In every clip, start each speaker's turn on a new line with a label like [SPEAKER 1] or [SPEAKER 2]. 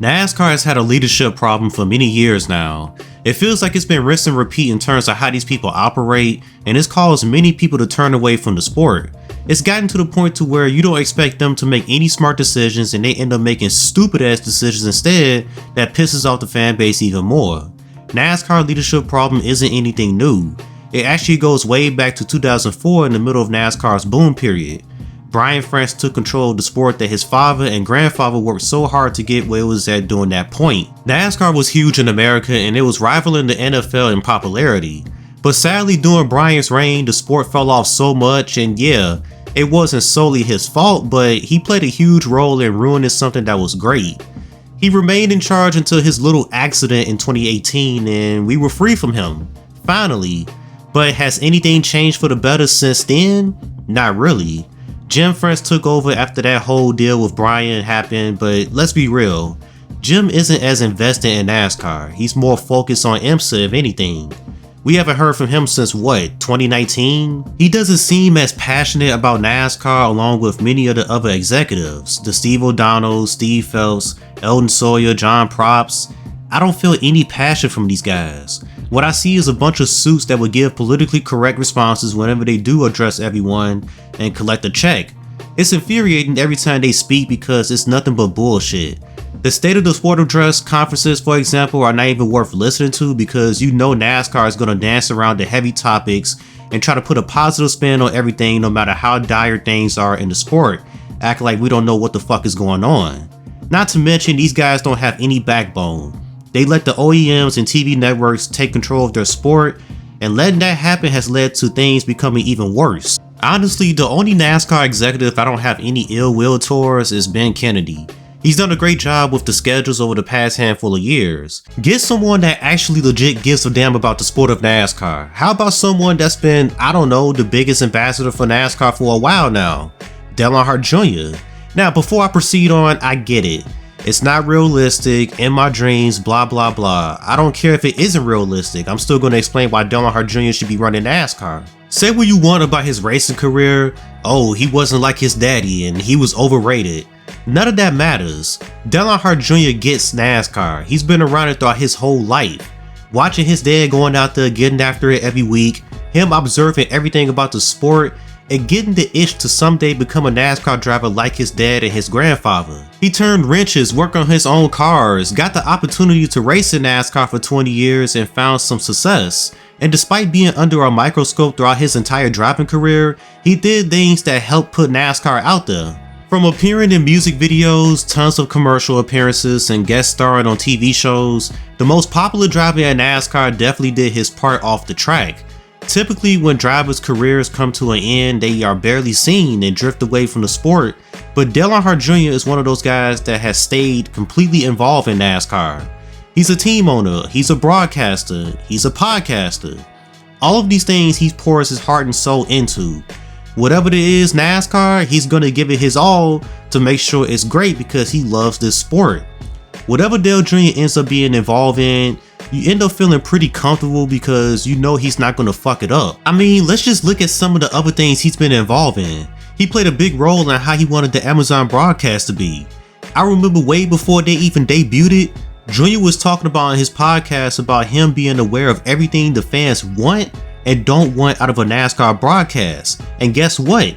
[SPEAKER 1] NASCAR has had a leadership problem for many years now. It feels like it's been rinse and repeat in terms of how these people operate, and it's caused many people to turn away from the sport. It's gotten to the point to where you don't expect them to make any smart decisions and they end up making stupid ass decisions instead that pisses off the fan base even more. NASCAR leadership problem isn't anything new. It actually goes way back to 2004 in the middle of NASCAR's boom period. Brian France took control of the sport that his father and grandfather worked so hard to get where it was at during that point. NASCAR was huge in America and it was rivaling the NFL in popularity. But sadly during Brian's reign, the sport fell off so much, and yeah, it wasn't solely his fault, but he played a huge role in ruining something that was great. He remained in charge until his little accident in 2018 and we were free from him, finally. But has anything changed for the better since then? Not really. Jim France took over after that whole deal with Brian happened, but let's be real, Jim isn't as invested in NASCAR. He's more focused on IMSA if anything. We haven't heard from him since what, 2019? He doesn't seem as passionate about NASCAR along with many of the other executives, the Steve O'Donnell, Steve Phelps, Eldon Sawyer, John Props. I don't feel any passion from these guys. What I see is a bunch of suits that would give politically correct responses whenever they do address everyone and collect a check. It's infuriating every time they speak because it's nothing but bullshit. The State of the Sport address conferences, for example, are not even worth listening to because you know NASCAR is going to dance around the heavy topics and try to put a positive spin on everything no matter how dire things are in the sport, acting like we don't know what the fuck is going on. Not to mention these guys don't have any backbone. They let the OEMs and TV networks take control of their sport, and letting that happen has led to things becoming even worse. Honestly, the only NASCAR executive I don't have any ill will towards is Ben Kennedy. He's done a great job with the schedules over the past handful of years. Get someone that actually legit gives a damn about the sport of NASCAR. How about someone that's been, I don't know, the biggest ambassador for NASCAR for a while now? Dale Earnhardt Jr. Now, before I proceed on, I get it. It's not realistic, in my dreams, blah blah blah. I don't care if it isn't realistic, I'm still going to explain why Dale Earnhardt Jr. should be running NASCAR. Say what you want about his racing career, oh he wasn't like his daddy and he was overrated. None of that matters. Dale Earnhardt Jr. gets NASCAR, he's been around it throughout his whole life. Watching his dad going out there getting after it every week, him observing everything about the sport, and getting the itch to someday become a NASCAR driver like his dad and his grandfather. He turned wrenches, worked on his own cars, got the opportunity to race in NASCAR for 20 years and found some success. And despite being under a microscope throughout his entire driving career, he did things that helped put NASCAR out there. From appearing in music videos, tons of commercial appearances, and guest starring on TV shows, the most popular driver in NASCAR definitely did his part off the track. Typically when drivers' careers come to an end, they are barely seen and drift away from the sport, but Dale Earnhardt Jr. is one of those guys that has stayed completely involved in NASCAR. He's a team owner, he's a broadcaster, he's a podcaster. All of these things he pours his heart and soul into. Whatever it is NASCAR, he's gonna give it his all to make sure it's great because he loves this sport. Whatever Dale Jr. ends up being involved in, you end up feeling pretty comfortable because you know he's not gonna fuck it up. I mean, let's just look at some of the other things he's been involved in. He played a big role in how he wanted the Amazon broadcast to be. I remember way before they even debuted, Junior was talking about on his podcast about him being aware of everything the fans want and don't want out of a NASCAR broadcast. And guess what?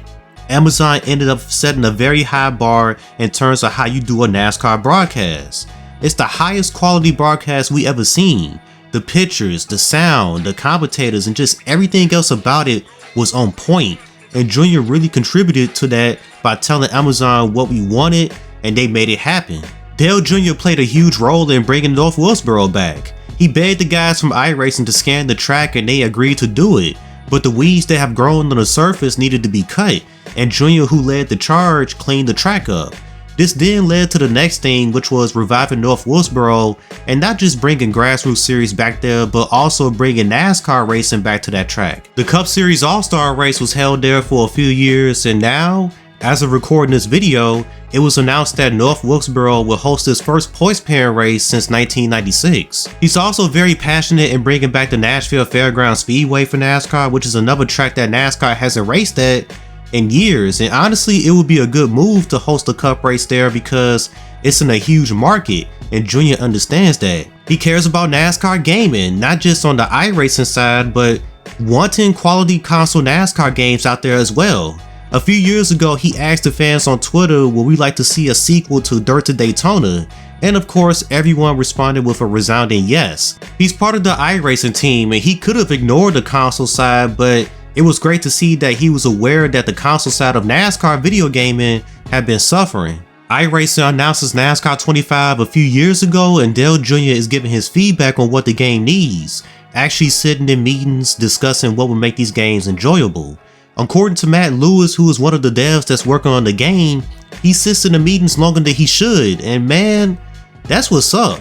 [SPEAKER 1] Amazon ended up setting a very high bar in terms of how you do a NASCAR broadcast. It's the highest quality broadcast we ever seen. The pictures, the sound, the commentators, and just everything else about it was on point. And Junior really contributed to that by telling Amazon what we wanted, and they made it happen. Dale Jr. played a huge role in bringing North Wilkesboro back. He begged the guys from iRacing to scan the track and they agreed to do it. But the weeds that have grown on the surface needed to be cut, and Junior, who led the charge, cleaned the track up. This then led to the next thing, which was reviving North Wilkesboro and not just bringing grassroots series back there, but also bringing NASCAR racing back to that track. The Cup Series All-Star race was held there for a few years, and now, as of recording this video, it was announced that North Wilkesboro will host its first points pairing race since 1996. He's also very passionate in bringing back the Nashville Fairgrounds Speedway for NASCAR, which is another track that NASCAR hasn't raced at in years, and honestly it would be a good move to host a cup race there because it's in a huge market and Junior understands that. He cares about NASCAR gaming, not just on the iRacing side, but wanting quality console NASCAR games out there as well. A few years ago he asked the fans on Twitter would we like to see a sequel to Dirt to Daytona, and of course everyone responded with a resounding yes. He's part of the iRacing team and he could have ignored the console side, but it was great to see that he was aware that the console side of NASCAR video gaming had been suffering. iRacing announces NASCAR 25 a few years ago and Dale Jr. is giving his feedback on what the game needs, actually sitting in meetings discussing what would make these games enjoyable. According to Matt Lewis, who is one of the devs that's working on the game, he sits in the meetings longer than he should, and man, that's what's up.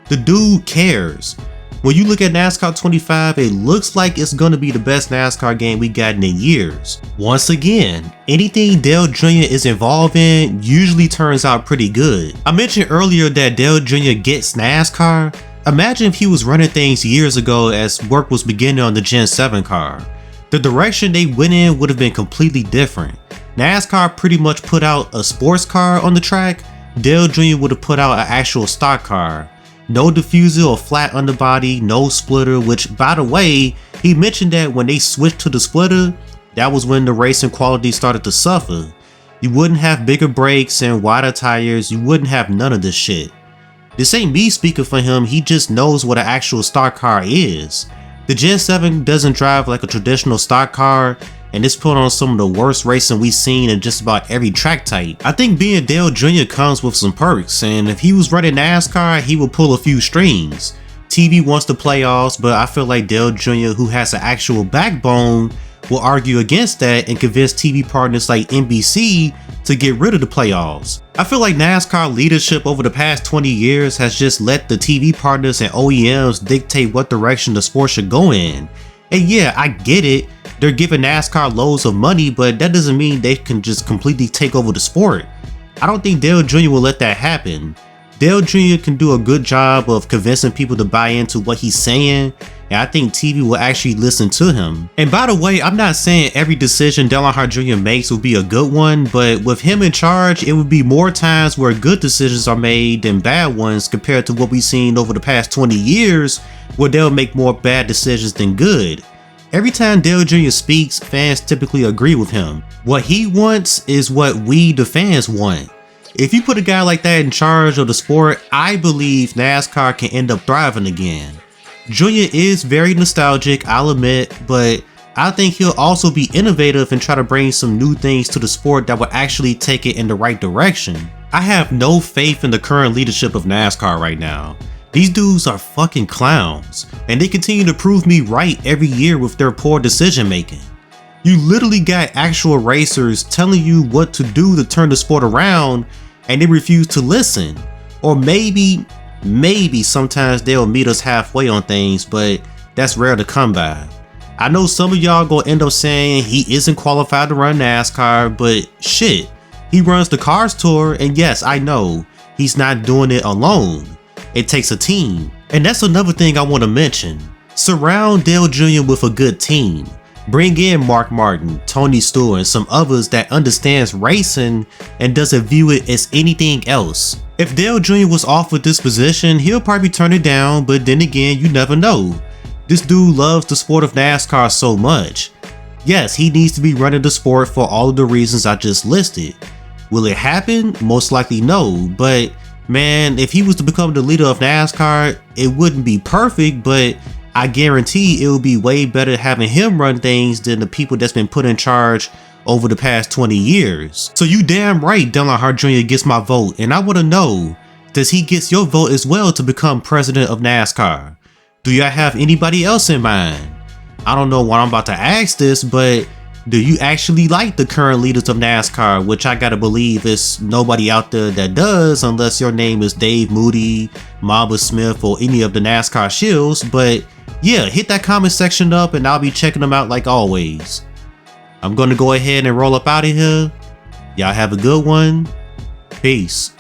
[SPEAKER 1] The dude cares. When you look at NASCAR 25, it looks like it's gonna be the best NASCAR game we've gotten in years. Once again, anything Dale Jr. is involved in usually turns out pretty good. I mentioned earlier that Dale Jr. gets NASCAR. Imagine if he was running things years ago as work was beginning on the Gen 7 car. The direction they went in would have been completely different. NASCAR pretty much put out a sports car on the track. Dale Jr. would have put out an actual stock car. No diffuser or flat underbody, no splitter, which by the way, he mentioned that when they switched to the splitter, that was when the racing quality started to suffer. You wouldn't have bigger brakes and wider tires, you wouldn't have none of this shit. This ain't me speaking for him, he just knows what an actual stock car is. The Gen 7 doesn't drive like a traditional stock car, and it's put on some of the worst racing we've seen in just about every track type. I think being Dale Jr. comes with some perks, and if he was running NASCAR, he would pull a few strings. TV wants the playoffs, but I feel like Dale Jr., who has an actual backbone, will argue against that and convince TV partners like NBC to get rid of the playoffs. I feel like NASCAR leadership over the past 20 years has just let the TV partners and OEMs dictate what direction the sport should go in. And yeah, I get it, they're giving NASCAR loads of money, but that doesn't mean they can just completely take over the sport. I don't think Dale Jr. will let that happen. Dale Jr. can do a good job of convincing people to buy into what he's saying, and I think TV will actually listen to him. And by the way, I'm not saying every decision Dale Earnhardt Jr. makes will be a good one, but with him in charge, it would be more times where good decisions are made than bad ones compared to what we've seen over the past 20 years, where they'll make more bad decisions than good. Every time Dale Jr. speaks, fans typically agree with him. What he wants is what we, the fans, want. If you put a guy like that in charge of the sport, I believe NASCAR can end up thriving again. Junior is very nostalgic, I'll admit, but I think he'll also be innovative and try to bring some new things to the sport that will actually take it in the right direction. I have no faith in the current leadership of NASCAR right now. These dudes are fucking clowns, and they continue to prove me right every year with their poor decision making. You literally got actual racers telling you what to do to turn the sport around, and they refuse to listen. Or maybe sometimes they'll meet us halfway on things, but that's rare to come by. I know some of y'all gonna end up saying he isn't qualified to run NASCAR, but shit, he runs the Cars Tour, and yes, I know, he's not doing it alone. It takes a team. And that's another thing I want to mention. Surround Dale Jr. with a good team. Bring in Mark Martin, Tony Stewart, and some others that understands racing and doesn't view it as anything else. If Dale Jr. was offered this position, he'll probably turn it down, but then again, you never know. This dude loves the sport of NASCAR so much. Yes, he needs to be running the sport for all of the reasons I just listed. Will it happen? Most likely no, but man, if he was to become the leader of NASCAR, it wouldn't be perfect, but I guarantee it will be way better having him run things than the people that's been put in charge over the past 20 years. So you damn right Dale Earnhardt Jr. gets my vote, and I want to know, does he get your vote as well to become president of NASCAR? Do y'all have anybody else in mind? I don't know why I'm about to ask this, but do you actually like the current leaders of NASCAR, which I gotta believe is nobody out there that does, unless your name is Dave Moody, Maba Smith, or any of the NASCAR shills. But yeah, hit that comment section up and I'll be checking them out like always. I'm gonna go ahead and roll up out of here. Y'all have a good one. Peace.